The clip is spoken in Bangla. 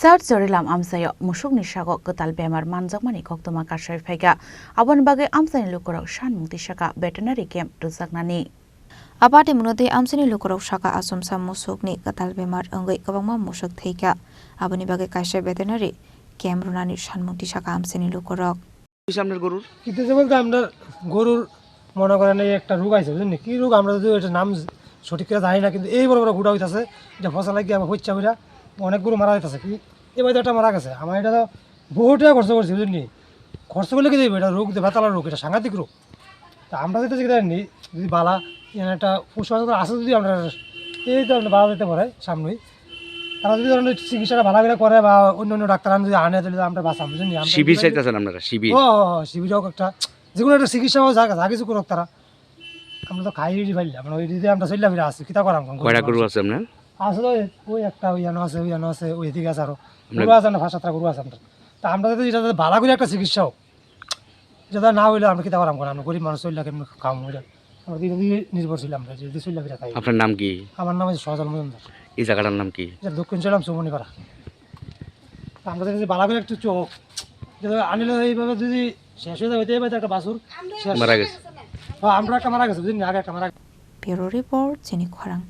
Charilam Amchaio Muswk Sago Kwtal Bemar Manjakmani Koktwma Kaswi Phaikha Aboni Bagwi Amchaini Lukurok Sanmung Tisakha Veterinary camp Rwjaknani Abadi munode Amchaini Lukurok Saka Asumsa Muswkni Kwtal Bemar Ongoi Kwbangma Muswk Phaikha Aboni Bagwi Kaswi Veterinary camp Rwjaknani Sanmung Tisakha Amchaini Lukurok আপনার গরুর কিন্তু যে বলতে আমরা গরুর মনে করেন এই একটা রোগ আছে বুঝলেন কি রোগ আমরা যদি এটা নাম সঠিক করে জানি না কিন্তু এই বড় বড় গুড়া হইতাছে এটা ফসল লাগিয়ে আমার হচ্ছে ওইটা অনেক গরু মারা যাইতেছে কি এবার একটা মারা গেছে আমার এটা তো বহু টাকা খরচ করছি বুঝলি খরচ করলে কি দেবে এটা রোগ বেতালার রোগ এটা সাংঘাতিক রোগ তা আমরা যেটা জানি যদি বালা একটা কুসংস্কার আছে যদি আমরা এই তো বালা যেতে পারে সামনেই তারা যদি ধরেন চিকিৎসাটা ভালো করে করে বা অন্য অন্য ডাক্তার যদি আনে তাহলে আমরা বাঁচাম বুঝলি শিবির চাইতেছেন আপনারা শিবির শিবিরও একটা যেগুলো একটা চিকিৎসা যা কিছু করুক তারা আমরা তো খাই ফেলি আমরা ওই দিদি আমরা চললাম ফিরে আসছি কিতা করাম কয়টা গরু আছে আপনার আসলে ওই একটা ওইয়ানো আছে ওই দিকে আছে আরো গরু আছে না 5-7টা গরু আছে আমরা তা আমরা যদি এটা ভালো করে একটা চিকিৎসা হোক যেটা না হইলে আমরা কিতা করাম আমরা গরিব মানুষ চললে কেমন খাওয়াম ওইটা আমরা দিদি নির্ভরশীল আমরা যদি চললাম ফিরে খাই। আপনার নাম কি? আমার নাম হচ্ছে সজল মজুমদার। এই জায়গাটার নাম কি? দক্ষিণ চলাম চৌমনি পাড়া। আমরা যদি ভালো করে একটু চোখ যদি আনিলে এইভাবে যদি শেষ হয়ে যাবে এইভাবে একটা বাছুর মারা গেছে আমরা একটা মারা গেছে বুঝলি আগে একটা মারা। ব্যুরো রিপোর্ট চিনি খরাং।